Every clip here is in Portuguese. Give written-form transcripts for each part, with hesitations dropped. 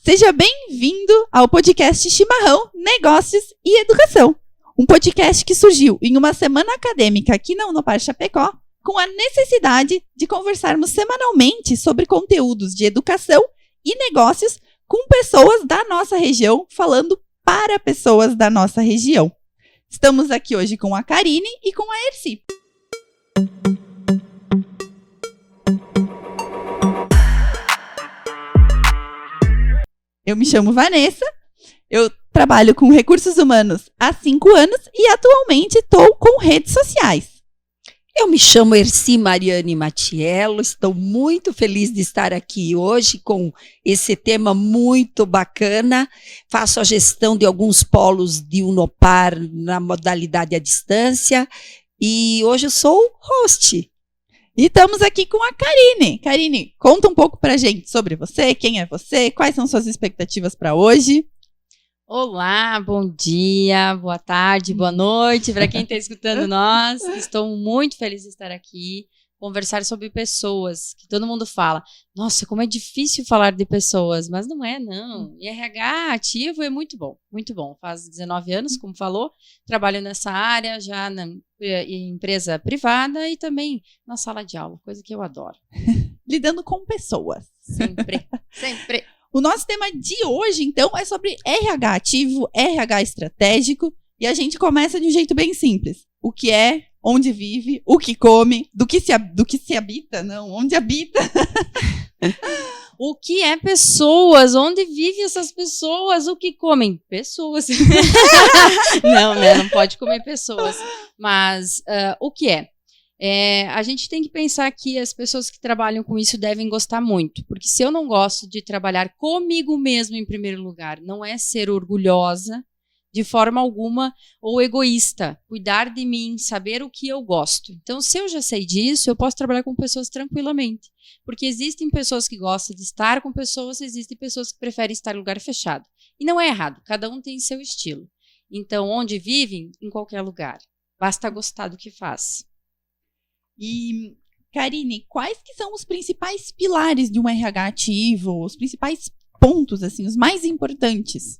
Seja bem-vindo ao podcast Chimarrão, Negócios e Educação. Um podcast que surgiu em uma semana acadêmica aqui na Unopar Chapecó, com a necessidade de conversarmos semanalmente sobre conteúdos de educação e negócios com pessoas da nossa região, falando para pessoas da nossa região. Estamos aqui hoje com a Karine e com a Erci. Eu me chamo Vanessa, eu trabalho com recursos humanos há 5 anos e atualmente estou com redes sociais. Eu me chamo Erci Mariane Matiello, estou muito feliz de estar aqui hoje com esse tema muito bacana. Faço a gestão de alguns polos de Unopar na modalidade à distância e hoje eu sou host. E estamos aqui com a Karine. Karine, conta um pouco pra gente sobre você, quem é você, quais são suas expectativas para hoje. Olá, bom dia, boa tarde, boa noite para quem está escutando nós. Estou muito feliz de estar aqui, conversar sobre pessoas, que todo mundo fala, nossa, como é difícil falar de pessoas, mas não é, não. E RH ativo é muito bom, muito bom. Faz 19 anos, como falou, trabalho nessa área, já em empresa privada e também na sala de aula, coisa que eu adoro. Lidando com pessoas. Sempre, sempre. O nosso tema de hoje, então, é sobre RH ativo, RH estratégico, e a gente começa de um jeito bem simples. O que é, onde vive, o que come, do que se habita, não, onde habita. O que é pessoas, onde vivem essas pessoas, o que comem? Pessoas. Não, né, não pode comer pessoas. Mas o que é? A gente tem que pensar que as pessoas que trabalham com isso devem gostar muito, porque se eu não gosto de trabalhar comigo mesmo em primeiro lugar, não é ser orgulhosa de forma alguma ou egoísta, cuidar de mim, saber o que eu gosto. Então, se eu já sei disso, eu posso trabalhar com pessoas tranquilamente, porque existem pessoas que gostam de estar com pessoas, existem pessoas que preferem estar em lugar fechado. E não é errado, cada um tem seu estilo. Então, onde vivem? Em qualquer lugar. Basta gostar do que faz. E, Karine, quais que são os principais pilares de um RH ativo, os principais pontos, assim, os mais importantes?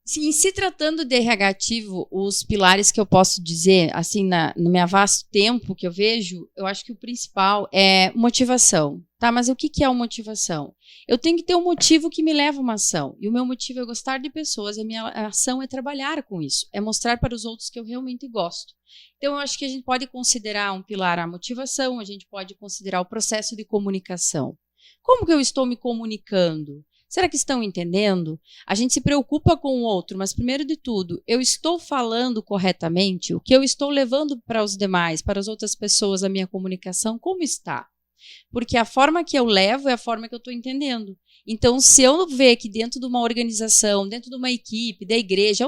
Sim, se tratando de RH ativo, os pilares que eu posso dizer, assim, no meu vasto tempo que eu vejo, eu acho que o principal é motivação. Tá, mas o que é a motivação? Eu tenho que ter um motivo que me leva a uma ação. E o meu motivo é gostar de pessoas, a minha ação é trabalhar com isso, é mostrar para os outros que eu realmente gosto. Então, eu acho que a gente pode considerar um pilar a motivação, a gente pode considerar o processo de comunicação. Como que eu estou me comunicando? Será que estão entendendo? A gente se preocupa com o outro, mas primeiro de tudo, eu estou falando corretamente? O que eu estou levando para os demais, para as outras pessoas, a minha comunicação, como está? Porque a forma que eu levo é a forma que eu estou entendendo. Então, se eu ver que dentro de uma organização, dentro de uma equipe, da igreja,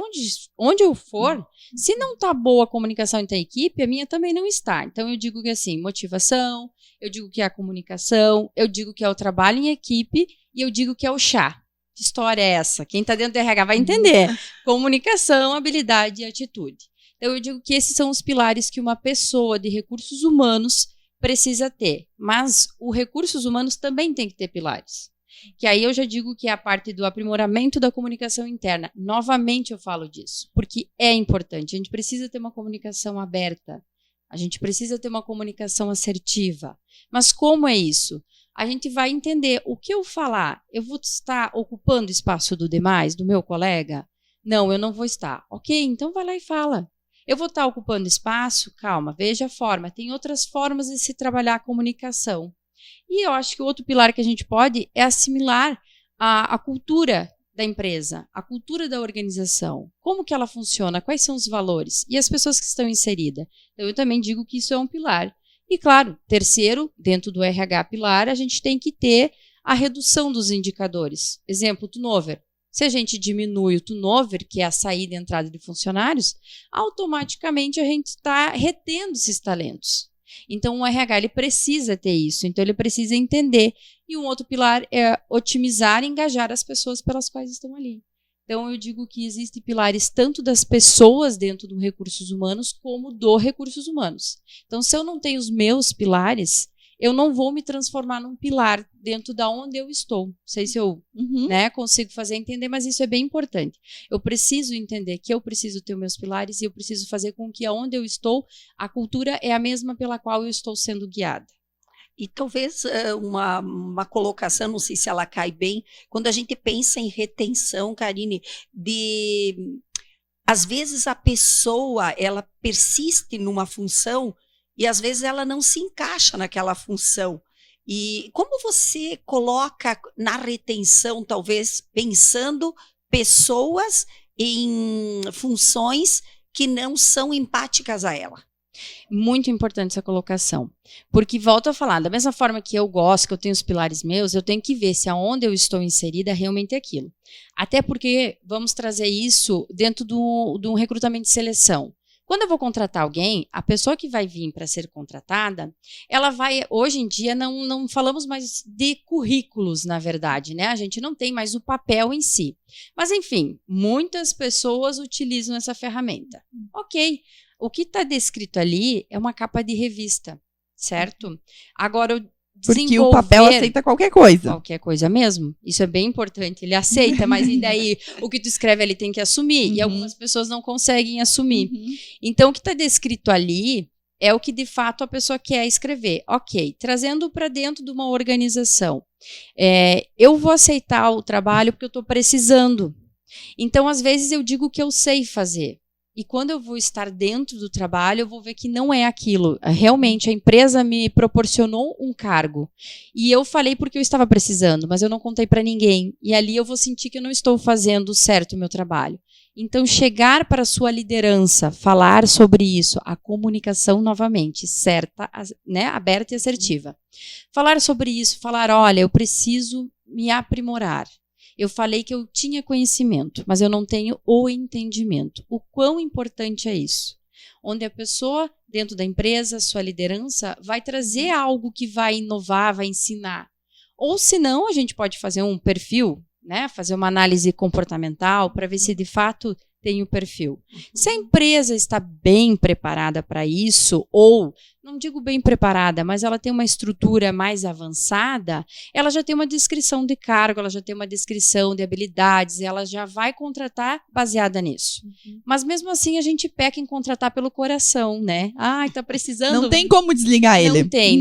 onde eu for, se não está boa a comunicação entre a equipe, a minha também não está. Então, eu digo que assim, motivação, eu digo que é a comunicação, eu digo que é o trabalho em equipe e eu digo que é o chá. Que história é essa? Quem está dentro do RH vai entender. Comunicação, habilidade e atitude. Então, eu digo que esses são os pilares que uma pessoa de recursos humanos precisa ter, mas os recursos humanos também tem que ter pilares. Que aí eu já digo que é a parte do aprimoramento da comunicação interna. Novamente eu falo disso, porque é importante. A gente precisa ter uma comunicação aberta, a gente precisa ter uma comunicação assertiva. Mas como é isso? A gente vai entender o que eu falar. Eu vou estar ocupando espaço do demais, do meu colega? Não, eu não vou estar. Ok, então vai lá e fala. Eu vou estar ocupando espaço? Calma, veja a forma. Tem outras formas de se trabalhar a comunicação. E eu acho que o outro pilar que a gente pode é assimilar a cultura da empresa, a cultura da organização. Como que ela funciona? Quais são os valores? E as pessoas que estão inseridas? Então, eu também digo que isso é um pilar. E, claro, terceiro, dentro do RH pilar, a gente tem que ter a redução dos indicadores. Exemplo, turnover. Se a gente diminui o turnover, que é a saída e entrada de funcionários, automaticamente a gente está retendo esses talentos. Então, o RH ele precisa ter isso, então ele precisa entender. E um outro pilar é otimizar e engajar as pessoas pelas quais estão ali. Então, eu digo que existem pilares tanto das pessoas dentro do recursos humanos, como do recursos humanos. Então, se eu não tenho os meus pilares, eu não vou me transformar num pilar dentro da onde eu estou. Não sei se eu consigo fazer entender, mas isso é bem importante. Eu preciso entender que eu preciso ter os meus pilares e eu preciso fazer com que aonde eu estou, a cultura é a mesma pela qual eu estou sendo guiada. E talvez uma colocação, não sei se ela cai bem, quando a gente pensa em retenção, Karine, às vezes a pessoa, ela persiste numa função e às vezes ela não se encaixa naquela função. E como você coloca na retenção, talvez pensando pessoas em funções que não são empáticas a ela? Muito importante essa colocação, porque volto a falar, da mesma forma que eu gosto, que eu tenho os pilares meus, eu tenho que ver se aonde eu estou inserida realmente é aquilo. Até porque vamos trazer isso dentro de um recrutamento de seleção. Quando eu vou contratar alguém, a pessoa que vai vir para ser contratada, ela vai, hoje em dia não falamos mais de currículos, na verdade, né? A gente não tem mais o papel em si. Mas enfim, muitas pessoas utilizam essa ferramenta. Ok. O que está descrito ali é uma capa de revista, certo? Agora, porque o papel aceita qualquer coisa. Qualquer coisa mesmo. Isso é bem importante. Ele aceita, mas e daí o que tu escreve ali tem que assumir. E algumas pessoas não conseguem assumir. Então, o que está descrito ali é o que de fato a pessoa quer escrever. Ok, trazendo para dentro de uma organização. Eu vou aceitar o trabalho porque eu estou precisando. Então, às vezes, eu digo que eu sei fazer. E quando eu vou estar dentro do trabalho, eu vou ver que não é aquilo. Realmente, a empresa me proporcionou um cargo. E eu falei porque eu estava precisando, mas eu não contei para ninguém. E ali eu vou sentir que eu não estou fazendo certo o meu trabalho. Então, chegar para a sua liderança, falar sobre isso, a comunicação novamente, certa, né, aberta e assertiva. Falar sobre isso, falar, olha, eu preciso me aprimorar. Eu falei que eu tinha conhecimento, mas eu não tenho o entendimento. O quão importante é isso? Onde a pessoa, dentro da empresa, sua liderança, vai trazer algo que vai inovar, vai ensinar. Ou se não, a gente pode fazer um perfil, né? Fazer uma análise comportamental para ver se de fato tem o perfil. Se a empresa está bem preparada para isso, ou, não digo bem preparada, mas ela tem uma estrutura mais avançada, ela já tem uma descrição de cargo, ela já tem uma descrição de habilidades, ela já vai contratar baseada nisso. Mas mesmo assim a gente peca em contratar pelo coração, né? Ai, tá precisando... Não tem como desligar ele. Não tem.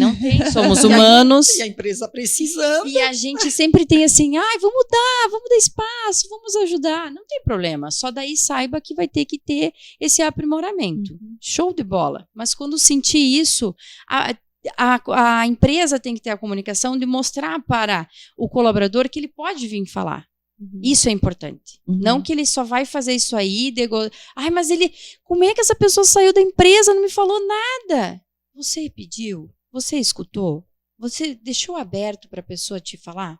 Somos humanos. E a empresa precisando. E a gente sempre tem assim, ai, vamos dar espaço, vamos ajudar. Não tem problema, só daí saiba que vai ter que ter esse aprimoramento. Show de bola. Mas quando sentir isso, a empresa tem que ter a comunicação de mostrar para o colaborador que ele pode vir falar. Isso é importante. Não que ele só vai fazer isso aí, ai, mas como é que essa pessoa saiu da empresa, não me falou nada? Você pediu? Você escutou? Você deixou aberto para a pessoa te falar?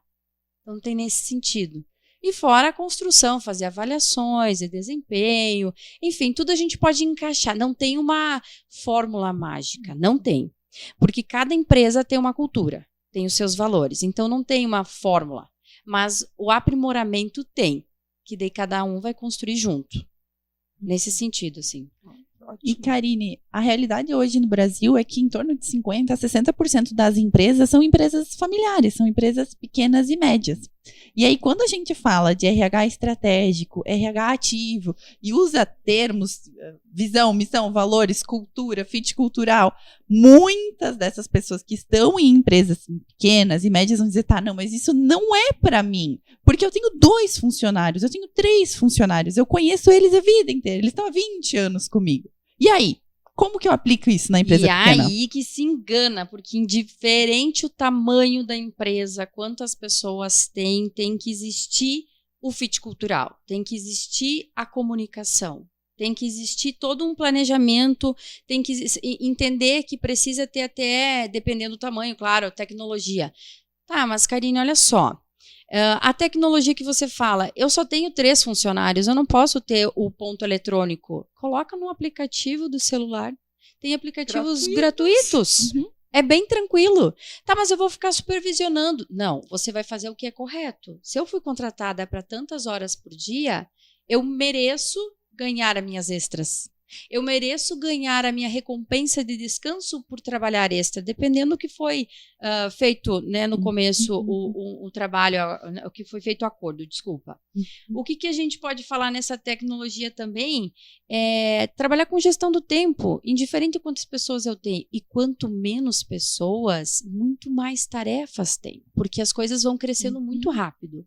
Então, não tem nesse sentido. E fora a construção, fazer avaliações de desempenho, enfim, tudo a gente pode encaixar. Não tem uma fórmula mágica, não tem. Porque cada empresa tem uma cultura, tem os seus valores. Então, não tem uma fórmula. Mas o aprimoramento tem, que daí cada um vai construir junto. Nesse sentido, assim. E, Karine, a realidade hoje no Brasil é que em torno de 50% a 60% das empresas são empresas familiares, são empresas pequenas e médias. E aí, quando a gente fala de RH estratégico, RH ativo, e usa termos, visão, missão, valores, cultura, fit cultural, muitas dessas pessoas que estão em empresas pequenas e médias vão dizer, tá, não, mas isso não é para mim, porque eu tenho 2 funcionários, eu tenho 3 funcionários, eu conheço eles a vida inteira, eles estão há 20 anos comigo. E aí? Como que eu aplico isso na empresa pequena? E aí que se engana, porque indiferente o tamanho da empresa, quantas pessoas tem que existir o fit cultural, tem que existir a comunicação, tem que existir todo um planejamento, tem que entender que precisa ter até, dependendo do tamanho, claro, tecnologia. Tá, mas Karine, olha só. A tecnologia que você fala, eu só tenho 3 funcionários, eu não posso ter o ponto eletrônico. Coloca no aplicativo do celular. Tem aplicativos gratuitos. É bem tranquilo. Tá, mas eu vou ficar supervisionando. Não, você vai fazer o que é correto. Se eu fui contratada para tantas horas por dia, eu mereço ganhar as minhas extras. Eu mereço ganhar a minha recompensa de descanso por trabalhar extra, dependendo do que foi feito, né, no começo, o trabalho, o que foi feito o acordo, desculpa. O que a gente pode falar nessa tecnologia também é trabalhar com gestão do tempo, indiferente de quantas pessoas eu tenho. E quanto menos pessoas, muito mais tarefas tem, porque as coisas vão crescendo muito rápido.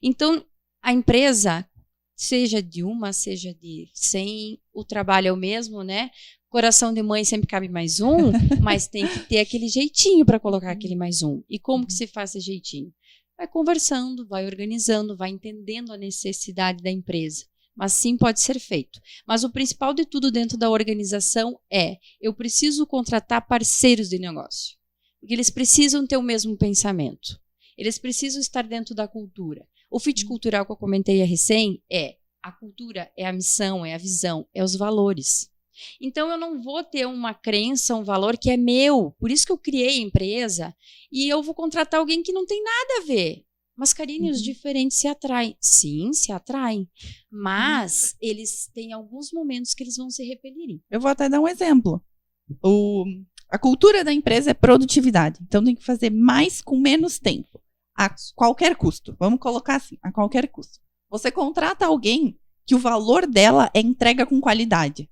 Então, a empresa, seja de uma, seja de 100, o trabalho é o mesmo, né? Coração de mãe sempre cabe mais um, mas tem que ter aquele jeitinho para colocar aquele mais um. E como que se faz esse jeitinho? Vai conversando, vai organizando, vai entendendo a necessidade da empresa. Mas sim, pode ser feito. Mas o principal de tudo dentro da organização é: eu preciso contratar parceiros de negócio. Porque eles precisam ter o mesmo pensamento. Eles precisam estar dentro da cultura. O fit cultural que eu comentei recém é a cultura, é a missão, é a visão, é os valores. Então, eu não vou ter uma crença, um valor que é meu. Por isso que eu criei a empresa e eu vou contratar alguém que não tem nada a ver. Mas, Karine, os diferentes se atraem. Sim, se atraem. Mas eles têm alguns momentos que eles vão se repelirem. Eu vou até dar um exemplo. A cultura da empresa é produtividade. Então, tem que fazer mais com menos tempo. A qualquer custo. Vamos colocar assim, a qualquer custo. Você contrata alguém que o valor dela é entrega com qualidade.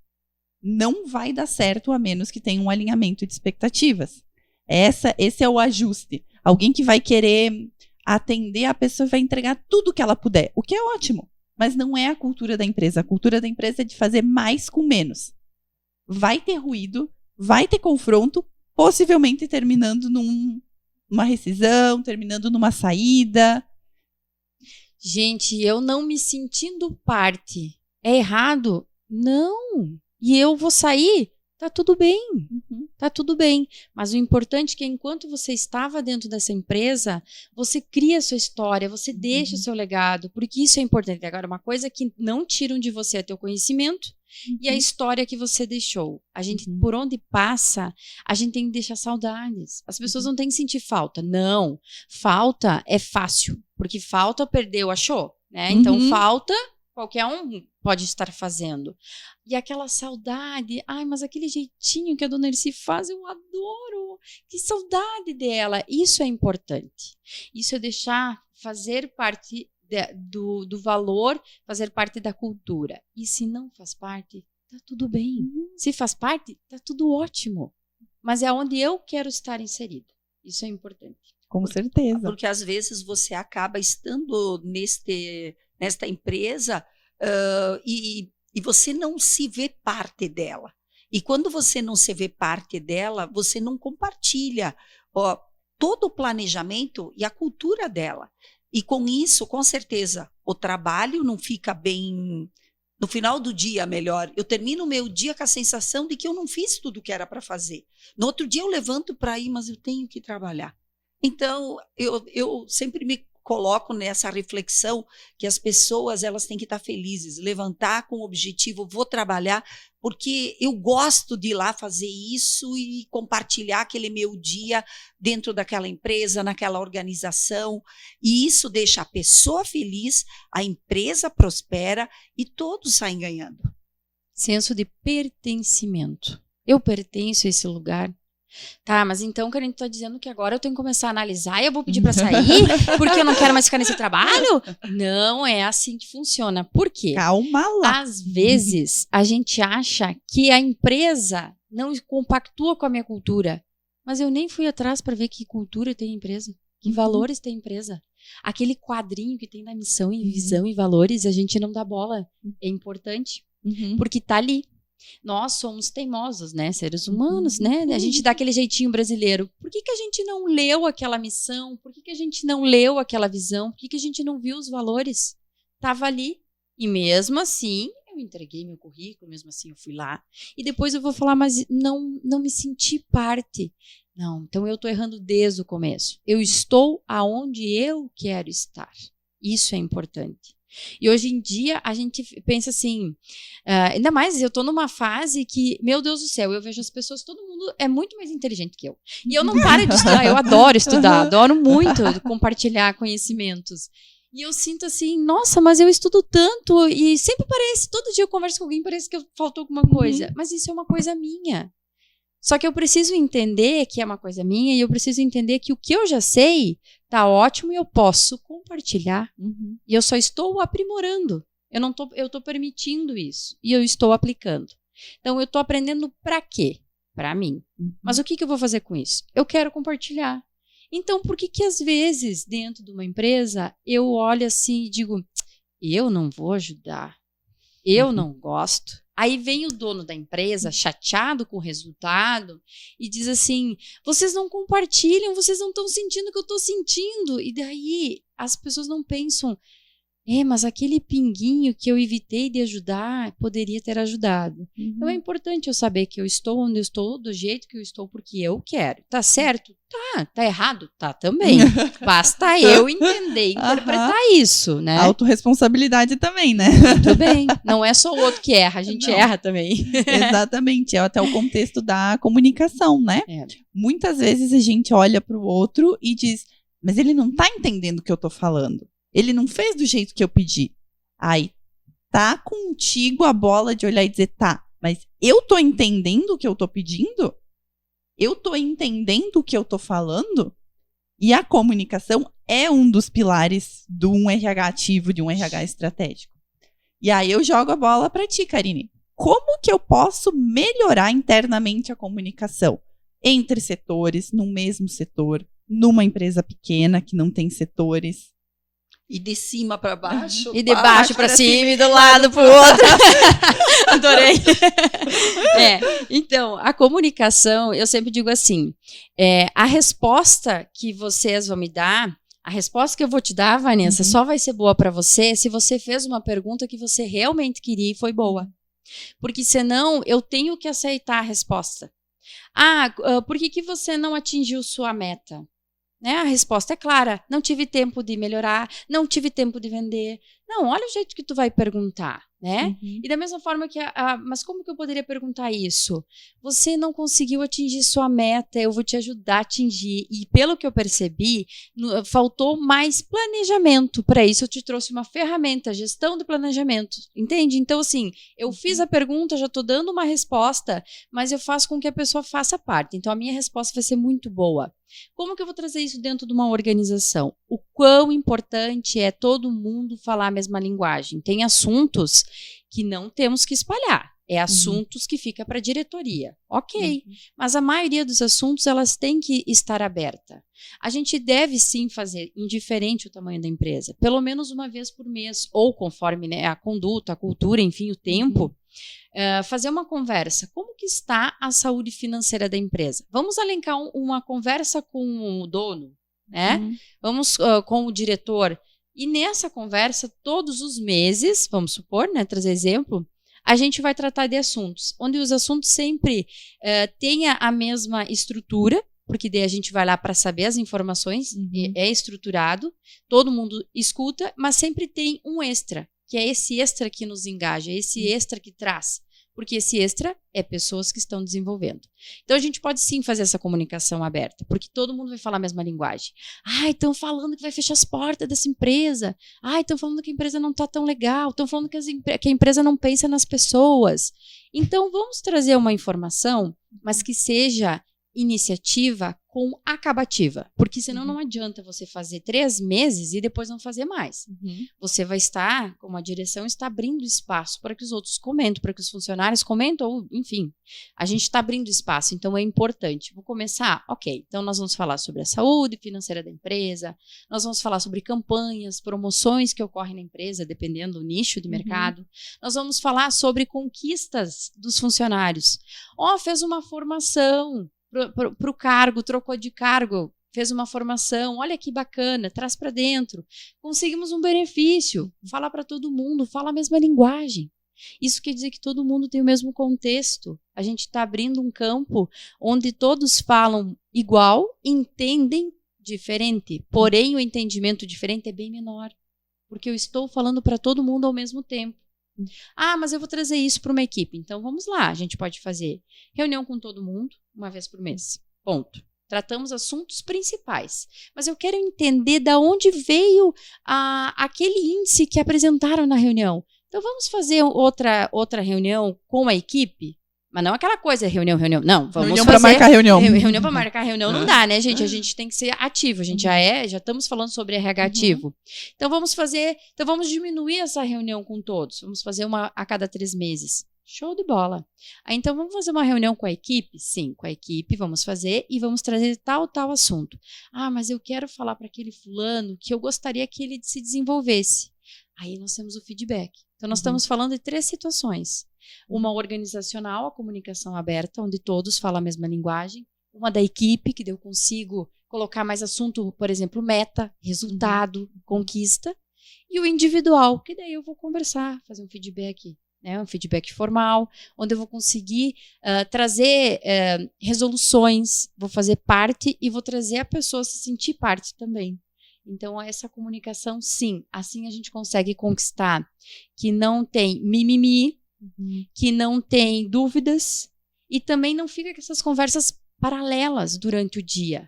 Não vai dar certo a menos que tenha um alinhamento de expectativas. Esse é o ajuste. Alguém que vai querer atender a pessoa e vai entregar tudo que ela puder, o que é ótimo. Mas não é a cultura da empresa. A cultura da empresa é de fazer mais com menos. Vai ter ruído, vai ter confronto, possivelmente terminando numa rescisão, terminando numa saída. Gente, eu não me sentindo parte. É errado? Não. E eu vou sair? Tá tudo bem. Tá tudo bem. Mas o importante é que enquanto você estava dentro dessa empresa, você cria a sua história, você deixa o seu legado, porque isso é importante. Agora, uma coisa que não tiram de você é teu conhecimento e a história que você deixou. A gente, por onde passa, a gente tem que deixar saudades. As pessoas não têm que sentir falta. Não. Falta é fácil. Porque falta, perdeu, achou. Né? Então, falta, qualquer um pode estar fazendo. E aquela saudade, mas aquele jeitinho que a dona Erci faz, eu adoro. Que saudade dela. Isso é importante. Isso é deixar fazer parte do valor, fazer parte da cultura. E se não faz parte, tá tudo bem. Se faz parte, tá tudo ótimo. Mas é onde eu quero estar inserido. Isso é importante. Com certeza. Porque às vezes você acaba estando nesta empresa e você não se vê parte dela. E quando você não se vê parte dela, você não compartilha todo o planejamento e a cultura dela. E com isso, com certeza, o trabalho não fica bem. No final do dia, melhor. Eu termino o meu dia com a sensação de que eu não fiz tudo o que era para fazer. No outro dia eu levanto para ir, mas eu tenho que trabalhar. Então, eu sempre me coloco nessa reflexão que as pessoas elas têm que estar felizes, levantar com o objetivo, vou trabalhar, porque eu gosto de ir lá fazer isso e compartilhar aquele meu dia dentro daquela empresa, naquela organização, e isso deixa a pessoa feliz, a empresa prospera e todos saem ganhando. Senso de pertencimento. Eu pertenço a esse lugar. Tá, mas então o que a gente tá dizendo que agora eu tenho que começar a analisar e eu vou pedir para sair porque eu não quero mais ficar nesse trabalho? Não é assim que funciona. Por quê? Calma lá. Às vezes a gente acha que a empresa não compactua com a minha cultura, mas eu nem fui atrás para ver que cultura tem a empresa, que valores tem a empresa. Aquele quadrinho que tem na missão e visão e valores, a gente não dá bola. É importante, porque tá ali. Nós somos teimosos, né? Seres humanos, né? A gente dá aquele jeitinho brasileiro. Por que a gente não leu aquela missão? Por que a gente não leu aquela visão? Por que a gente não viu os valores? Tava ali. E mesmo assim, eu entreguei meu currículo, mesmo assim eu fui lá. E depois eu vou falar, mas não me senti parte. Não, então eu tô errando desde o começo. Eu estou aonde eu quero estar. Isso é importante. E hoje em dia a gente pensa assim, ainda mais eu tô numa fase que, meu Deus do céu, eu vejo as pessoas, todo mundo é muito mais inteligente que eu. E eu não paro de estudar, eu adoro estudar, adoro muito compartilhar conhecimentos. E eu sinto assim, nossa, mas eu estudo tanto e sempre parece, todo dia eu converso com alguém, parece que faltou alguma coisa. Mas isso é uma coisa minha. Só que eu preciso entender que é uma coisa minha e eu preciso entender que o que eu já sei tá ótimo e eu posso compartilhar. E eu só estou aprimorando. Eu tô permitindo isso e eu estou aplicando. Então eu tô aprendendo para quê? Para mim. Mas o que eu vou fazer com isso? Eu quero compartilhar. Então por que às vezes dentro de uma empresa eu olho assim e digo, eu não vou ajudar. Eu não gosto. Aí vem o dono da empresa, chateado com o resultado, e diz assim, vocês não compartilham, vocês não estão sentindo o que eu estou sentindo. E daí as pessoas não pensam, mas aquele pinguinho que eu evitei de ajudar, poderia ter ajudado. Então é importante eu saber que eu estou onde eu estou, do jeito que eu estou, porque eu quero. Tá certo? Tá errado? Tá também. Basta eu entender e interpretar isso, né? Autorresponsabilidade também, né? Muito bem. Não é só o outro que erra, a gente erra também. Exatamente. É até o contexto da comunicação, né? Muitas vezes a gente olha para o outro e diz, mas ele não tá entendendo o que eu tô falando. Ele não fez do jeito que eu pedi. Aí, tá contigo a bola de olhar e dizer, tá, mas eu tô entendendo o que eu tô pedindo? Eu tô entendendo o que eu tô falando? E a comunicação é um dos pilares de um RH ativo, de um RH estratégico. E aí eu jogo a bola pra ti, Karine. Como que eu posso melhorar internamente a comunicação? Entre setores, no mesmo setor, numa empresa pequena que não tem setores. E de cima para baixo. E de baixo para cima e do lado para o outro. Adorei. Então, a comunicação, eu sempre digo assim, a resposta que vocês vão me dar, a resposta que eu vou te dar, Vanessa, só vai ser boa para você se você fez uma pergunta que você realmente queria e foi boa. Porque senão eu tenho que aceitar a resposta. Por que você não atingiu sua meta? Né? A resposta é clara, não tive tempo de melhorar, não tive tempo de vender. Não, olha o jeito que tu vai perguntar, né? E da mesma forma que, mas como que eu poderia perguntar isso? Você não conseguiu atingir sua meta, eu vou te ajudar a atingir. E pelo que eu percebi, faltou mais planejamento. Para isso eu te trouxe uma ferramenta, gestão de planejamento, entende? Então assim, eu fiz a pergunta, já estou dando uma resposta, mas eu faço com que a pessoa faça parte. Então a minha resposta vai ser muito boa. Como que eu vou trazer isso dentro de uma organização? O quão importante é todo mundo falar a mesma linguagem. Tem assuntos que não temos que espalhar. É assuntos que fica para a diretoria. Ok, mas a maioria dos assuntos elas têm que estar aberta. A gente deve sim fazer, indiferente o tamanho da empresa, pelo menos uma vez por mês, ou conforme, né, a conduta, a cultura, enfim, o tempo, fazer uma conversa. Como que está a saúde financeira da empresa? Vamos elencar uma conversa com o dono, né? Vamos com o diretor. E nessa conversa, todos os meses, vamos supor, né, trazer exemplo, a gente vai tratar de assuntos, onde os assuntos sempre tenham a mesma estrutura, porque daí a gente vai lá para saber as informações, é estruturado, todo mundo escuta, mas sempre tem um extra, que é esse extra que nos engaja, esse extra que traz. Porque esse extra é pessoas que estão desenvolvendo. Então a gente pode sim fazer essa comunicação aberta, porque todo mundo vai falar a mesma linguagem. Estão falando que vai fechar as portas dessa empresa. Estão falando que a empresa não está tão legal. Estão falando que a empresa não pensa nas pessoas. Então vamos trazer uma informação, mas que seja iniciativa com acabativa, porque senão não adianta você fazer 3 meses e depois não fazer mais. Você vai estar, como a direção está abrindo espaço para que os outros comentem, para que os funcionários comentem, ou enfim, a gente está abrindo espaço, então é importante. Vou começar? Ok, então nós vamos falar sobre a saúde financeira da empresa, nós vamos falar sobre campanhas, promoções que ocorrem na empresa, dependendo do nicho de mercado, nós vamos falar sobre conquistas dos funcionários. Fez uma formação para o cargo, trocou de cargo, fez uma formação, olha que bacana, traz para dentro, conseguimos um benefício, fala para todo mundo, fala a mesma linguagem. Isso quer dizer que todo mundo tem o mesmo contexto. A gente está abrindo um campo onde todos falam igual, entendem diferente, porém o entendimento diferente é bem menor, porque eu estou falando para todo mundo ao mesmo tempo. Mas eu vou trazer isso para uma equipe. Então, vamos lá. A gente pode fazer reunião com todo mundo, uma vez por mês. Ponto. tratamos assuntos principais. Mas eu quero entender de onde veio aquele índice que apresentaram na reunião. Então, vamos fazer outra reunião com a equipe? Mas não aquela coisa, reunião. Não, vamos reunião fazer... para marcar reunião. Reunião para marcar reunião não dá, né, gente? A gente tem que ser ativo. A gente já estamos falando sobre RH ativo. Então, vamos diminuir essa reunião com todos. Vamos fazer uma a cada 3 meses. Show de bola. Então, vamos fazer uma reunião com a equipe? Sim, com a equipe vamos fazer e vamos trazer tal assunto. Mas eu quero falar para aquele fulano que eu gostaria que ele se desenvolvesse. Aí nós temos o feedback. Então, nós estamos falando de 3 situações. Uma organizacional, a comunicação aberta, onde todos falam a mesma linguagem. Uma da equipe, que eu consigo colocar mais assunto, por exemplo, meta, resultado, conquista. E o individual, que daí eu vou conversar, fazer um feedback, né, um feedback formal, onde eu vou conseguir trazer resoluções, vou fazer parte e vou trazer a pessoa a se sentir parte também. Então, essa comunicação, sim, assim a gente consegue conquistar que não tem mimimi, que não tem dúvidas e também não fica com essas conversas paralelas durante o dia.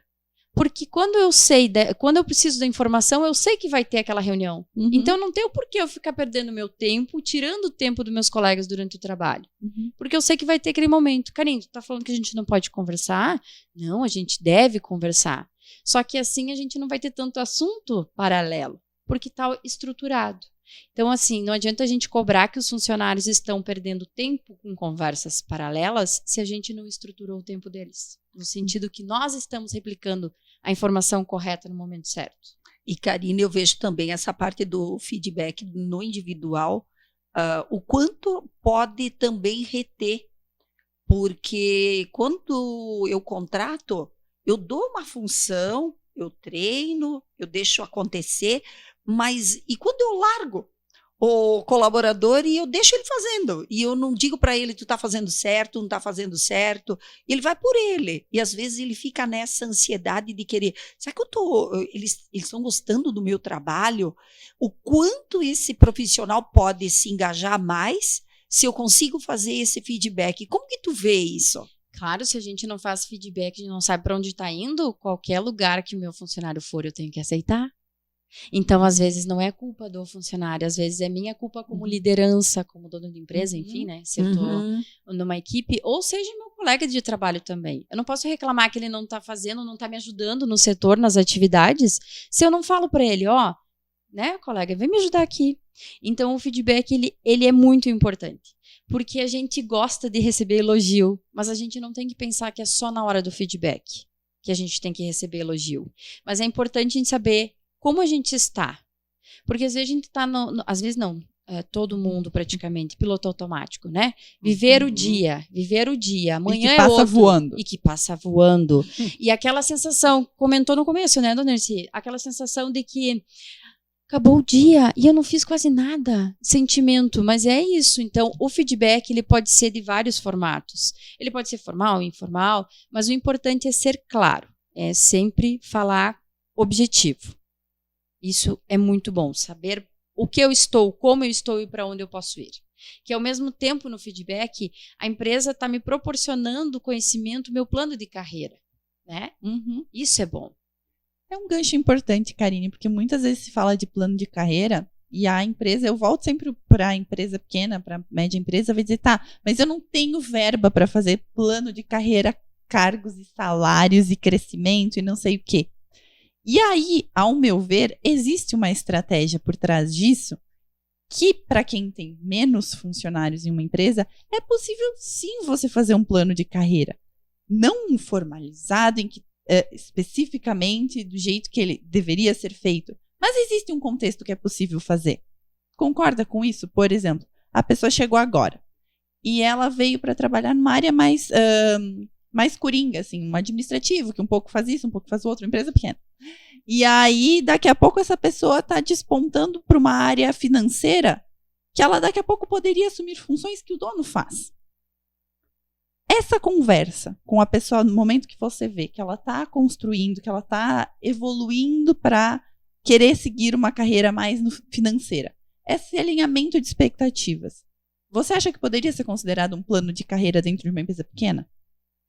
Porque quando eu preciso da informação, eu sei que vai ter aquela reunião. Então, não tem o porquê eu ficar perdendo meu tempo, tirando o tempo dos meus colegas durante o trabalho. Porque eu sei que vai ter aquele momento. Karine, tu tá falando que a gente não pode conversar? Não, a gente deve conversar. Só que assim a gente não vai ter tanto assunto paralelo, porque está estruturado. Então, assim, não adianta a gente cobrar que os funcionários estão perdendo tempo com conversas paralelas se a gente não estruturou o tempo deles. No sentido que nós estamos replicando a informação correta no momento certo. E, Karine, eu vejo também essa parte do feedback no individual, o quanto pode também reter. Porque quando eu contrato, eu dou uma função, eu treino, eu deixo acontecer, mas e quando eu largo o colaborador e eu deixo ele fazendo, e eu não digo para ele, tu tá fazendo certo, não tá fazendo certo, ele vai por ele, e às vezes ele fica nessa ansiedade de querer, será que eles estão gostando do meu trabalho? O quanto esse profissional pode se engajar mais se eu consigo fazer esse feedback? Como que tu vê isso? Claro, se a gente não faz feedback, a gente não sabe para onde está indo, qualquer lugar que o meu funcionário for, eu tenho que aceitar. Então, às vezes, não é culpa do funcionário, às vezes é minha culpa como liderança, como dono de empresa, enfim, né? Se eu estou numa equipe, ou seja, meu colega de trabalho também. Eu não posso reclamar que ele não está fazendo, não está me ajudando no setor, nas atividades, se eu não falo para ele, né, colega, vem me ajudar aqui. Então, o feedback, ele é muito importante. Porque a gente gosta de receber elogio, mas a gente não tem que pensar que é só na hora do feedback que a gente tem que receber elogio. Mas é importante a gente saber como a gente está. Porque às vezes a gente está, às vezes não, todo mundo praticamente, piloto automático, né? Viver o dia, amanhã é outro. E que passa voando. E aquela sensação, comentou no começo, né, dona Erci? Aquela sensação de que acabou o dia e eu não fiz quase nada. Sentimento, mas é isso. Então, o feedback, ele pode ser de vários formatos. Ele pode ser formal, informal, mas o importante é ser claro. É sempre falar objetivo. Isso é muito bom, saber o que eu estou, como eu estou e para onde eu posso ir. Que ao mesmo tempo, no feedback, a empresa está me proporcionando conhecimento, meu plano de carreira. Né? Isso é bom. É um gancho importante, Karine, porque muitas vezes se fala de plano de carreira e a empresa, eu volto sempre para a empresa pequena, para a média empresa, vai dizer, tá, mas eu não tenho verba para fazer plano de carreira, cargos e salários e crescimento e não sei o quê. E aí, ao meu ver, existe uma estratégia por trás disso que, para quem tem menos funcionários em uma empresa, é possível sim você fazer um plano de carreira. Não formalizado, em que especificamente do jeito que ele deveria ser feito. Mas existe um contexto que é possível fazer. Concorda com isso? Por exemplo, a pessoa chegou agora e ela veio para trabalhar numa área mais coringa, assim, um administrativo, que um pouco faz isso, um pouco faz o outro, uma empresa pequena. E aí, daqui a pouco, essa pessoa está despontando para uma área financeira que ela daqui a pouco poderia assumir funções que o dono faz. Essa conversa com a pessoa, no momento que você vê que ela está construindo, que ela está evoluindo para querer seguir uma carreira mais financeira, esse alinhamento de expectativas, você acha que poderia ser considerado um plano de carreira dentro de uma empresa pequena?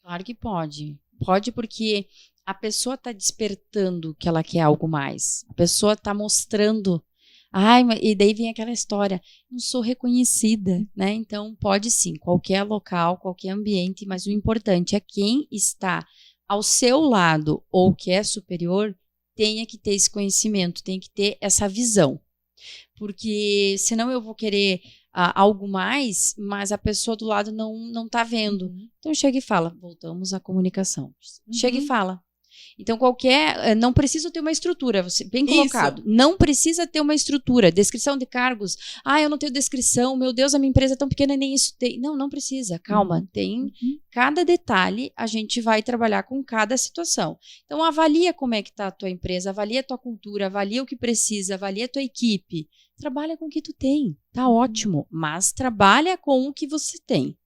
Claro que pode. Pode porque a pessoa está despertando que ela quer algo mais. A pessoa está mostrando. E daí vem aquela história, não sou reconhecida, né? Então, pode sim, qualquer local, qualquer ambiente, mas o importante é quem está ao seu lado ou que é superior, tenha que ter esse conhecimento, tem que ter essa visão. Porque senão eu vou querer algo mais, mas a pessoa do lado não está vendo. Então, chega e fala, voltamos à comunicação. Chega e fala. Então, não precisa ter uma estrutura, você, bem colocado. Isso. Não precisa ter uma estrutura. Descrição de cargos. Eu não tenho descrição, meu Deus, a minha empresa é tão pequena, nem isso tem. Não precisa, calma. Tem cada detalhe, a gente vai trabalhar com cada situação. Então, avalia como é que está a tua empresa, avalia a tua cultura, avalia o que precisa, avalia a tua equipe. Trabalha com o que tu tem, tá ótimo. Mas trabalha com o que você tem.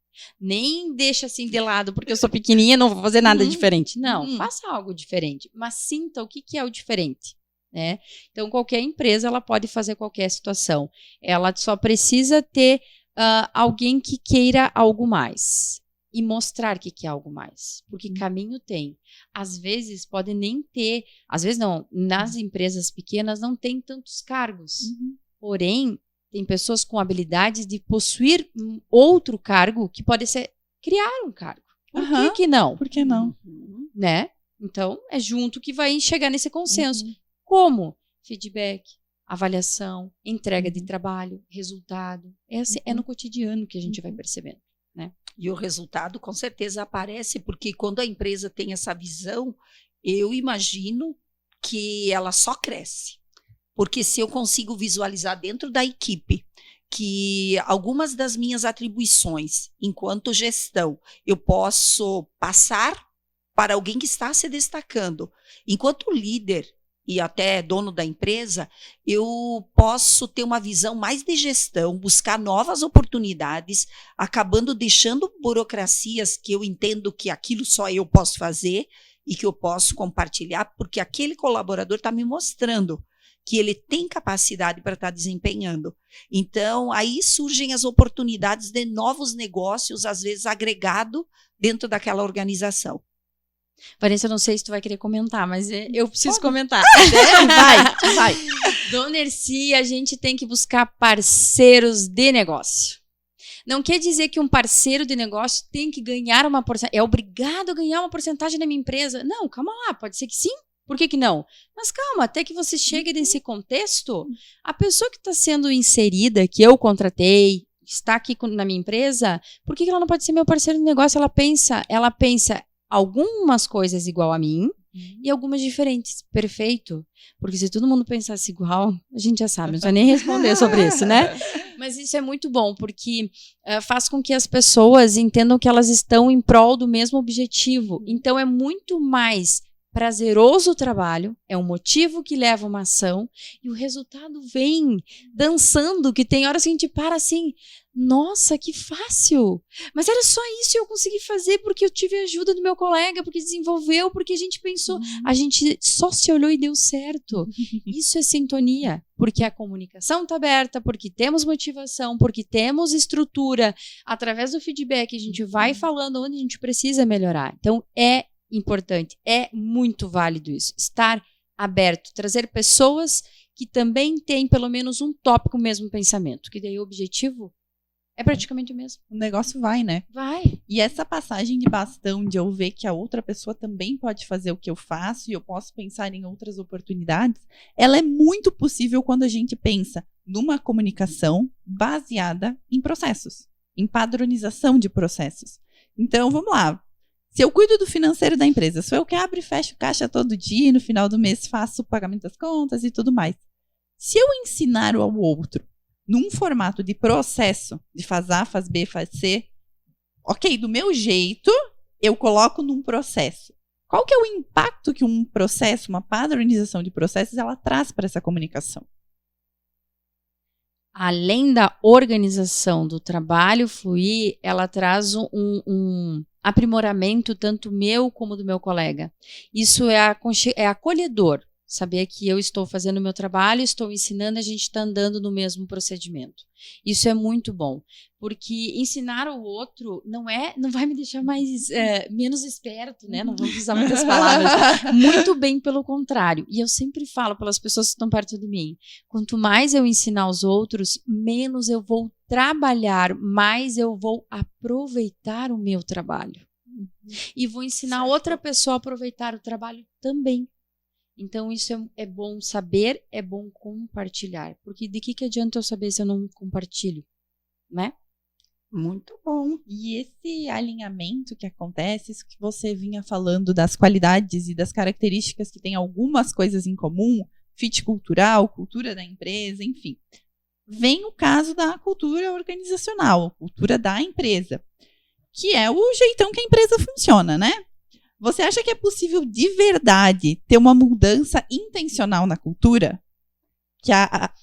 Nem deixa assim de lado, porque eu sou pequenininha, não vou fazer nada diferente. Não, faça algo diferente, mas sinta o que é o diferente, né? Então, qualquer empresa, ela pode fazer qualquer situação. Ela só precisa ter alguém que queira algo mais e mostrar que quer algo mais, porque caminho tem. Às vezes, pode nem ter, às vezes não, nas empresas pequenas não tem tantos cargos, porém, tem pessoas com habilidades de possuir outro cargo que pode ser criar um cargo. Por que não? Por que não? Né? Então, é junto que vai chegar nesse consenso. Como? Feedback, avaliação, entrega de trabalho, resultado. É no cotidiano que a gente vai percebendo. Né? E o resultado, com certeza, aparece, porque quando a empresa tem essa visão, eu imagino que ela só cresce. Porque se eu consigo visualizar dentro da equipe que algumas das minhas atribuições, enquanto gestão, eu posso passar para alguém que está se destacando. Enquanto líder e até dono da empresa, eu posso ter uma visão mais de gestão, buscar novas oportunidades, acabando deixando burocracias que eu entendo que aquilo só eu posso fazer e que eu posso compartilhar, porque aquele colaborador está me mostrando que ele tem capacidade para estar desempenhando. Então, aí surgem as oportunidades de novos negócios, às vezes agregado dentro daquela organização. Vanessa, eu não sei se tu vai querer comentar, mas eu preciso comentar. Vai. Dona Erci, a gente tem que buscar parceiros de negócio. Não quer dizer que um parceiro de negócio tem que ganhar uma porcentagem, é obrigado a ganhar uma porcentagem na minha empresa. Não, calma lá, pode ser que sim. Por que não? Mas calma, até que você chegue nesse contexto, a pessoa que está sendo inserida, que eu contratei, está aqui na minha empresa, por que ela não pode ser meu parceiro de negócio? Ela pensa algumas coisas igual a mim e algumas diferentes. Perfeito. Porque se todo mundo pensasse igual, a gente já sabe, não precisa nem responder sobre isso, né? Mas isso é muito bom, porque faz com que as pessoas entendam que elas estão em prol do mesmo objetivo. Então, é muito mais prazeroso o trabalho, é um motivo que leva uma ação e o resultado vem dançando, que tem horas que a gente para assim, nossa, que fácil, mas era só isso e eu consegui fazer porque eu tive a ajuda do meu colega, porque desenvolveu, porque a gente pensou, a gente só se olhou e deu certo. Isso é sintonia, porque a comunicação está aberta, porque temos motivação, porque temos estrutura, através do feedback a gente vai falando onde a gente precisa melhorar. Então é importante, é muito válido isso, estar aberto, trazer pessoas que também têm pelo menos um tópico, o mesmo pensamento, que daí o objetivo é praticamente o mesmo. O negócio vai, né? Vai. E essa passagem de bastão, de eu ver que a outra pessoa também pode fazer o que eu faço e eu posso pensar em outras oportunidades, ela é muito possível quando a gente pensa numa comunicação baseada em processos, em padronização de processos. Então, vamos lá. Se eu cuido do financeiro da empresa, sou eu que abro e fecho caixa todo dia e no final do mês faço o pagamento das contas e tudo mais. Se eu ensinar ao outro num formato de processo, de faz A, faz B, faz C, ok, do meu jeito, eu coloco num processo. Qual que é o impacto que um processo, uma padronização de processos, ela traz para essa comunicação? Além da organização do trabalho fluir, ela traz um aprimoramento tanto meu como do meu colega. Isso é acolhedor. Saber que eu estou fazendo o meu trabalho, estou ensinando, a gente está andando no mesmo procedimento. Isso é muito bom, porque ensinar o outro não vai me deixar menos esperto, né? Não vamos usar muitas palavras. Muito bem, pelo contrário. E eu sempre falo pelas pessoas que estão perto de mim, quanto mais eu ensinar os outros, menos eu vou trabalhar, mais eu vou aproveitar o meu trabalho. E vou ensinar outra pessoa a aproveitar o trabalho também. Então, isso é bom saber, é bom compartilhar. Porque de que adianta eu saber se eu não compartilho, né? Muito bom. E esse alinhamento que acontece, isso que você vinha falando das qualidades e das características que tem algumas coisas em comum, fit cultural, cultura da empresa, enfim. Vem o caso da cultura organizacional, a cultura da empresa, que é o jeitão que a empresa funciona, né? Você acha que é possível de verdade ter uma mudança intencional na cultura?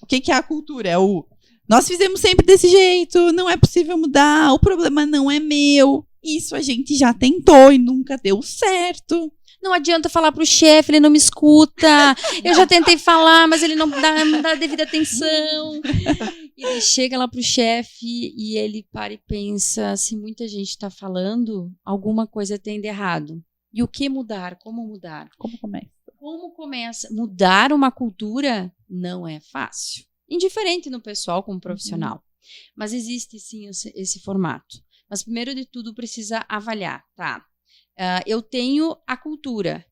O que é a cultura? Nós fizemos sempre desse jeito, não é possível mudar, o problema não é meu. Isso a gente já tentou e nunca deu certo. Não adianta falar pro chefe, ele não me escuta. Eu já tentei falar, mas ele não dá devida atenção. E ele chega lá pro chefe e ele para e pensa, se muita gente está falando, alguma coisa tem de errado. E o que mudar? Como mudar? Como começa? Como começa? Mudar uma cultura não é fácil. Indiferente no pessoal como profissional. Mas existe sim esse formato. Mas primeiro de tudo precisa avaliar, tá? Eu tenho a cultura.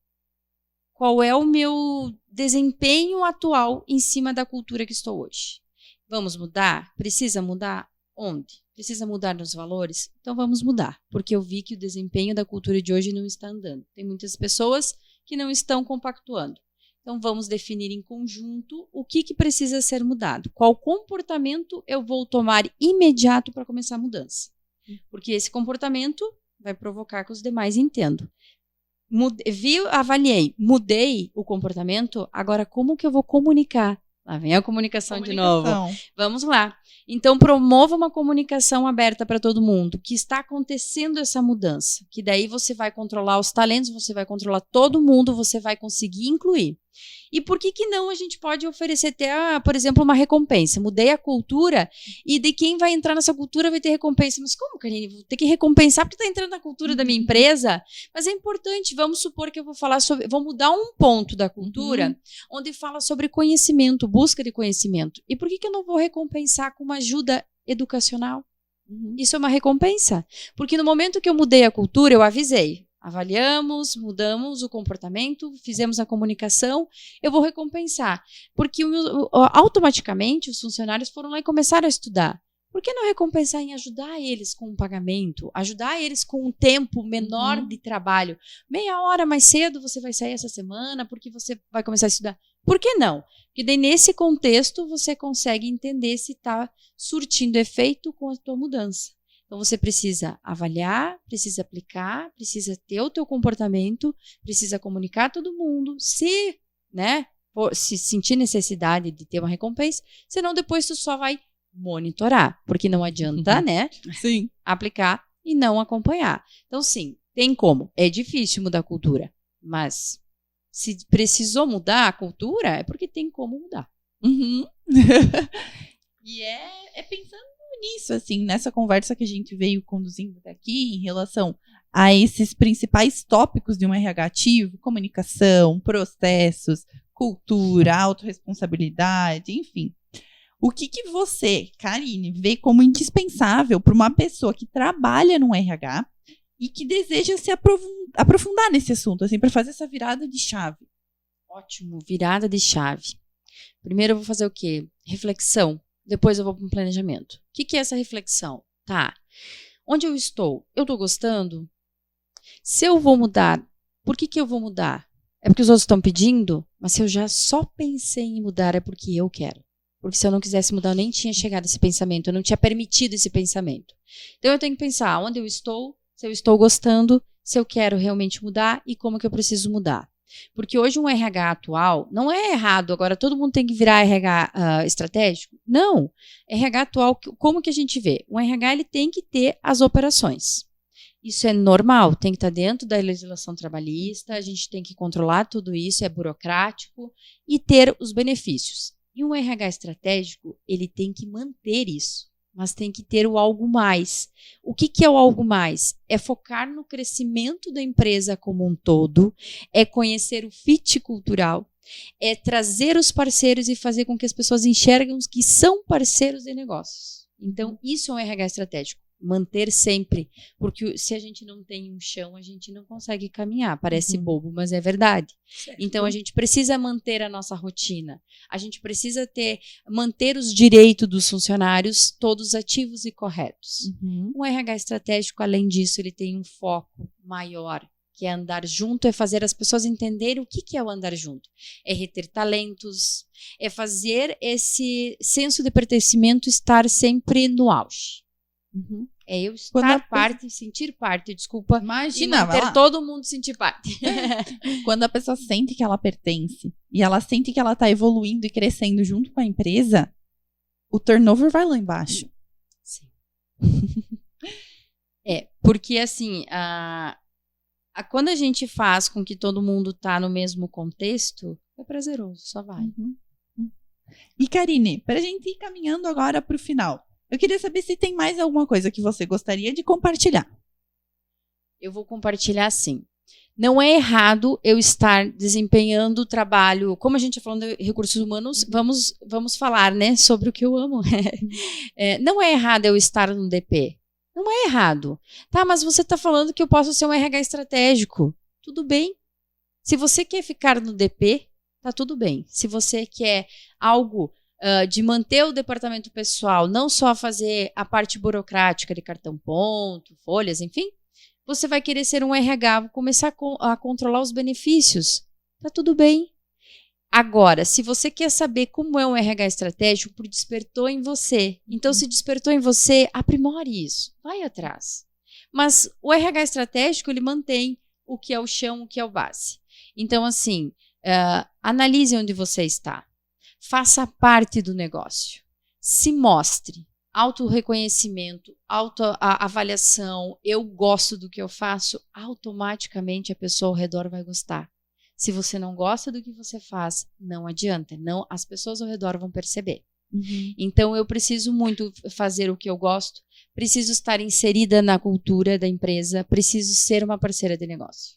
Qual é o meu desempenho atual em cima da cultura que estou hoje? Vamos mudar? Precisa mudar? Onde? Precisa mudar nos valores? Então vamos mudar, porque eu vi que o desempenho da cultura de hoje não está andando. Tem muitas pessoas que não estão compactuando. Então vamos definir em conjunto o que precisa ser mudado. Qual comportamento eu vou tomar imediato para começar a mudança? Porque esse comportamento vai provocar que os demais entendam. Avaliei, mudei o comportamento, agora como que eu vou comunicar? Lá vem a comunicação de novo. Vamos lá. Então, promova uma comunicação aberta para todo mundo, que está acontecendo essa mudança, que daí você vai controlar os talentos, você vai controlar todo mundo, você vai conseguir incluir. E por que não a gente pode oferecer até, por exemplo, uma recompensa? Mudei a cultura e de quem vai entrar nessa cultura vai ter recompensa. Mas como, Karine? Vou ter que recompensar porque está entrando na cultura da minha empresa? Mas é importante, vamos supor que eu vou mudar um ponto da cultura onde fala sobre conhecimento, busca de conhecimento. E por que eu não vou recompensar com uma ajuda educacional? Isso é uma recompensa. Porque no momento que eu mudei a cultura, eu avisei. Avaliamos, mudamos o comportamento, fizemos a comunicação, eu vou recompensar. Porque automaticamente os funcionários foram lá e começaram a estudar. Por que não recompensar em ajudar eles com um pagamento? Ajudar eles com um tempo menor de trabalho? Meia hora mais cedo você vai sair essa semana porque você vai começar a estudar. Por que não? Porque daí nesse contexto você consegue entender se está surtindo efeito com a tua mudança. Então, você precisa avaliar, precisa aplicar, precisa ter o teu comportamento, precisa comunicar a todo mundo, se sentir necessidade de ter uma recompensa, senão depois tu só vai monitorar, porque não adianta, Sim. Aplicar e não acompanhar. Então, sim, tem como. É difícil mudar a cultura, mas se precisou mudar a cultura, é porque tem como mudar. E é pensando nisso, assim, nessa conversa que a gente veio conduzindo daqui em relação a esses principais tópicos de um RH ativo, comunicação, processos, cultura, autorresponsabilidade, enfim. O que você, Karine, vê como indispensável para uma pessoa que trabalha no RH e que deseja se aprofundar nesse assunto, assim, para fazer essa virada de chave? Ótimo, virada de chave. Primeiro eu vou fazer o quê? Reflexão. Depois eu vou para um planejamento. O que é essa reflexão? Tá. Onde eu estou? Eu estou gostando? Se eu vou mudar, por que eu vou mudar? É porque os outros estão pedindo? Mas se eu já só pensei em mudar, é porque eu quero. Porque se eu não quisesse mudar, eu nem tinha chegado a esse pensamento. Eu não tinha permitido esse pensamento. Então eu tenho que pensar onde eu estou, se eu estou gostando, se eu quero realmente mudar e como que eu preciso mudar. Porque hoje um RH atual, não é errado, agora todo mundo tem que virar RH estratégico? Não. RH atual, como que a gente vê? O RH ele tem que ter as operações. Isso é normal, tem que estar dentro da legislação trabalhista, a gente tem que controlar tudo isso, é burocrático, e ter os benefícios. E um RH estratégico, ele tem que manter isso, mas tem que ter o algo mais. O que é o algo mais? É focar no crescimento da empresa como um todo, é conhecer o fit cultural, é trazer os parceiros e fazer com que as pessoas enxergam que são parceiros de negócios. Então, isso é um RH estratégico. Manter sempre, porque se a gente não tem um chão, a gente não consegue caminhar. Parece bobo, mas é verdade. Certo. Então a gente precisa manter a nossa rotina. A gente precisa manter os direitos dos funcionários todos ativos e corretos. Um RH estratégico, além disso, ele tem um foco maior, que é andar junto, é fazer as pessoas entenderem o que é o andar junto. É reter talentos, é fazer esse senso de pertencimento estar sempre no auge. É eu estar parte, sentir parte, desculpa. Imagina, e manter todo mundo sentir parte. Quando a pessoa sente que ela pertence e ela sente que ela está evoluindo e crescendo junto com a empresa, o turnover vai lá embaixo. Sim. Porque assim, quando a gente faz com que todo mundo tá no mesmo contexto, é prazeroso, só vai. E Karine, para a gente ir caminhando agora para o final, eu queria saber se tem mais alguma coisa que você gostaria de compartilhar. Eu vou compartilhar sim. Não é errado eu estar desempenhando o trabalho, como a gente está falando de recursos humanos, vamos falar, né, sobre o que eu amo. Não é errado eu estar no DP. Não é errado. Tá, mas você está falando que eu posso ser um RH estratégico. Tudo bem. Se você quer ficar no DP, tá tudo bem. Se você quer algo de manter o departamento pessoal, não só fazer a parte burocrática de cartão ponto, folhas, enfim, você vai querer ser um RH, começar a controlar os benefícios. Tá tudo bem. Agora, se você quer saber como é um RH estratégico, despertou em você. Então, se despertou em você, aprimore isso. Vai atrás. Mas o RH estratégico, ele mantém o que é o chão, o que é o base. Então, assim, analise onde você está. Faça parte do negócio. Se mostre. Autorreconhecimento, autoavaliação, eu gosto do que eu faço, automaticamente a pessoa ao redor vai gostar. Se você não gosta do que você faz, não adianta. Não, as pessoas ao redor vão perceber. Então, eu preciso muito fazer o que eu gosto, preciso estar inserida na cultura da empresa, preciso ser uma parceira de negócio.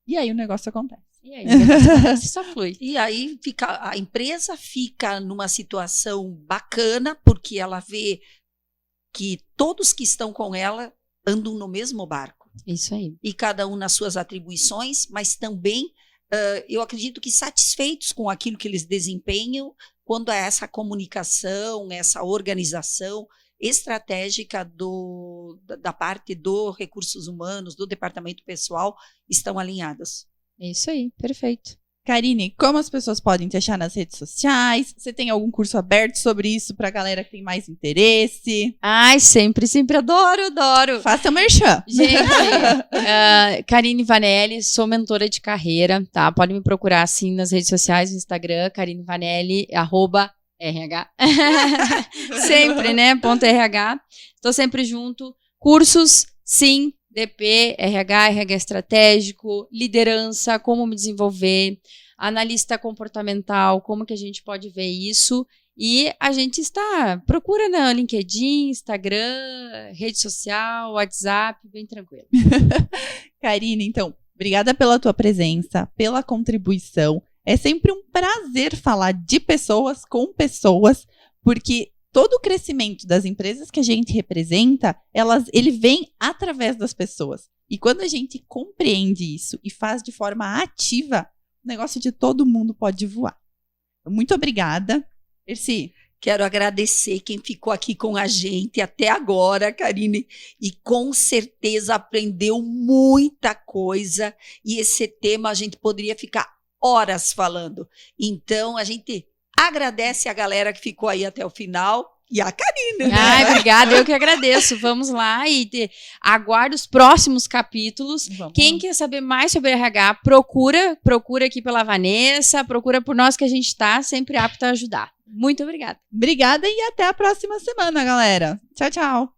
E aí o negócio acontece. E aí o negócio acontece, só flui. E aí a empresa fica numa situação bacana, porque ela vê que todos que estão com ela andam no mesmo barco. Isso aí. E cada um nas suas atribuições, mas também, eu acredito que satisfeitos com aquilo que eles desempenham, quando há essa comunicação, essa organização estratégica da parte do recursos humanos, do departamento pessoal, estão alinhadas. É isso aí, perfeito. Karine, como as pessoas podem te achar nas redes sociais? Você tem algum curso aberto sobre isso pra galera que tem mais interesse? Ai, sempre adoro. Faça o merchan. Gente, Karine Vanelli, sou mentora de carreira, tá? Pode me procurar assim nas redes sociais, no Instagram, Karine Vanelli, @RH. Sempre, né? .RH. Estou sempre junto. Cursos, sim. DP, RH estratégico, liderança, como me desenvolver, analista comportamental, como que a gente pode ver isso. E a gente procura no LinkedIn, Instagram, rede social, WhatsApp, bem tranquilo. Karine, então, obrigada pela tua presença, pela contribuição. É sempre um prazer falar de pessoas com pessoas, porque todo o crescimento das empresas que a gente representa, ele vem através das pessoas. E quando a gente compreende isso e faz de forma ativa, o negócio de todo mundo pode voar. Muito obrigada. Erci. Quero agradecer quem ficou aqui com a gente até agora, Karine, e com certeza aprendeu muita coisa. E esse tema a gente poderia ficar horas falando. Então, a gente agradece a galera que ficou aí até o final e a Karine. Ai, obrigada, eu que agradeço. Vamos lá e aguarde os próximos capítulos. Quem quer saber mais sobre RH, procura aqui pela Vanessa, procura por nós que a gente está sempre apto a ajudar. Muito obrigada. Obrigada e até a próxima semana, galera. Tchau, tchau.